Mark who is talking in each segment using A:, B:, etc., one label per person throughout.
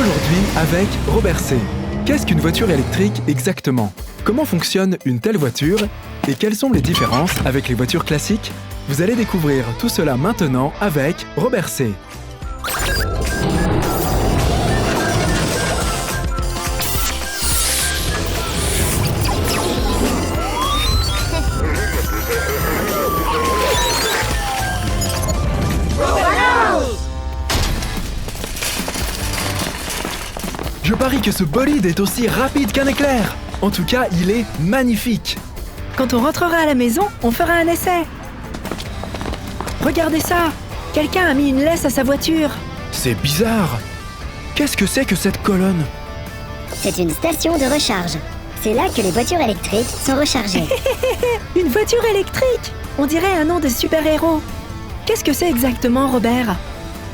A: Aujourd'hui, avec Robert C. Qu'est-ce qu'une voiture électrique exactement? Comment fonctionne une telle voiture? Et quelles sont les différences avec les voitures classiques? Vous allez découvrir tout cela maintenant avec Robert C. Je parie que ce bolide est aussi rapide qu'un éclair. En tout cas, il est magnifique.
B: Quand on rentrera à la maison, on fera un essai. Regardez ça! Quelqu'un a mis une laisse à sa voiture.
A: C'est bizarre. Qu'est-ce que c'est que cette colonne?
C: C'est une station de recharge. C'est là que les voitures électriques sont rechargées.
B: Une voiture électrique! On dirait un nom de super-héros. Qu'est-ce que c'est exactement, Robert?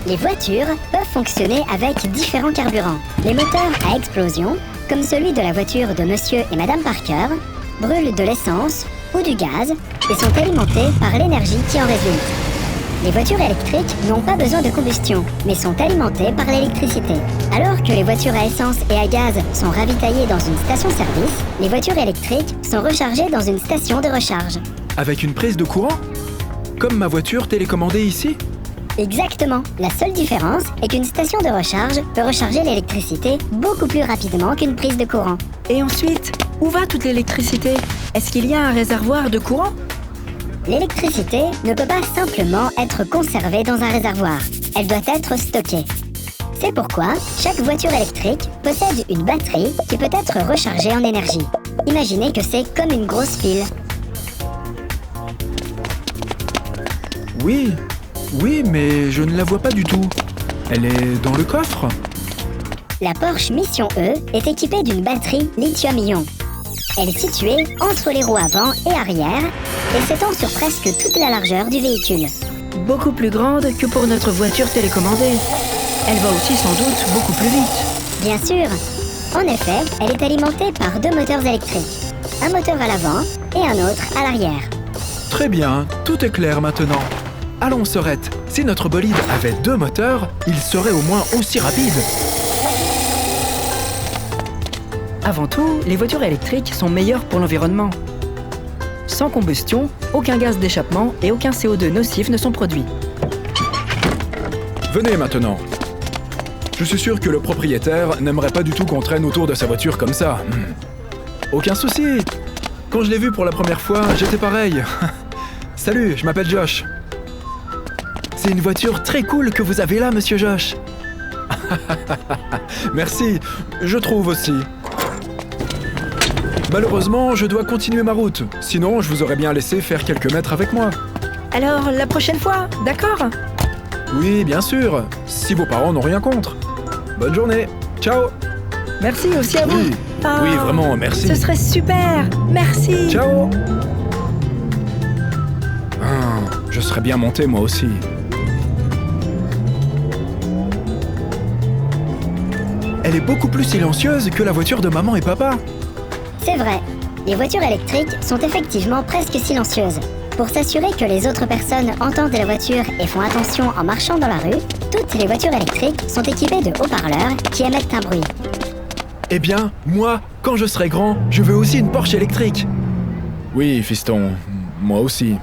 C: Les voitures peuvent fonctionner avec différents carburants. Les moteurs à explosion, comme celui de la voiture de Monsieur et Madame Parker, brûlent de l'essence ou du gaz et sont alimentés par l'énergie qui en résulte. Les voitures électriques n'ont pas besoin de combustion, mais sont alimentées par l'électricité. Alors que les voitures à essence et à gaz sont ravitaillées dans une station-service, les voitures électriques sont rechargées dans une station de recharge.
A: Avec une prise de courant? Comme ma voiture télécommandée ici?
C: Exactement. La seule différence est qu'une station de recharge peut recharger l'électricité beaucoup plus rapidement qu'une prise de courant.
B: Et ensuite, où va toute l'électricité? Est-ce qu'il y a un réservoir de courant?
C: L'électricité ne peut pas simplement être conservée dans un réservoir. Elle doit être stockée. C'est pourquoi chaque voiture électrique possède une batterie qui peut être rechargée en énergie. Imaginez que c'est comme une grosse pile.
A: Oui, mais je ne la vois pas du tout. Elle est dans le coffre?
C: La Porsche Mission E est équipée d'une batterie lithium-ion. Elle est située entre les roues avant et arrière et s'étend sur presque toute la largeur du véhicule.
B: Beaucoup plus grande que pour notre voiture télécommandée. Elle va aussi sans doute beaucoup plus vite.
C: Bien sûr. En effet, elle est alimentée par deux moteurs électriques. Un moteur à l'avant et un autre à l'arrière.
A: Très bien, tout est clair maintenant. Allons, Sorette, si notre bolide avait deux moteurs, il serait au moins aussi rapide.
B: Avant tout, les voitures électriques sont meilleures pour l'environnement. Sans combustion, aucun gaz d'échappement et aucun CO2 nocif ne sont produits.
A: Venez maintenant. Je suis sûr que le propriétaire n'aimerait pas du tout qu'on traîne autour de sa voiture comme ça. Aucun souci. Quand je l'ai vu pour la première fois, j'étais pareil. Salut, je m'appelle Josh. C'est une voiture très cool que vous avez là, monsieur Josh. Merci, je trouve aussi. Malheureusement, je dois continuer ma route. Sinon, je vous aurais bien laissé faire quelques mètres avec moi.
B: Alors, la prochaine fois, d'accord?
A: Oui, bien sûr, si vos parents n'ont rien contre. Bonne journée. Ciao.
B: Merci aussi à vous.
A: Oui,
B: Ah,
A: oui, vraiment, merci.
B: Ce serait super. Merci.
A: Ciao. Je serais bien monté moi aussi. Elle est beaucoup plus silencieuse que la voiture de maman et papa.
C: C'est vrai. Les voitures électriques sont effectivement presque silencieuses. Pour s'assurer que les autres personnes entendent la voiture et font attention en marchant dans la rue, toutes les voitures électriques sont équipées de haut-parleurs qui émettent un bruit.
A: Eh bien, moi, quand je serai grand, je veux aussi une Porsche électrique. Oui, fiston, moi aussi.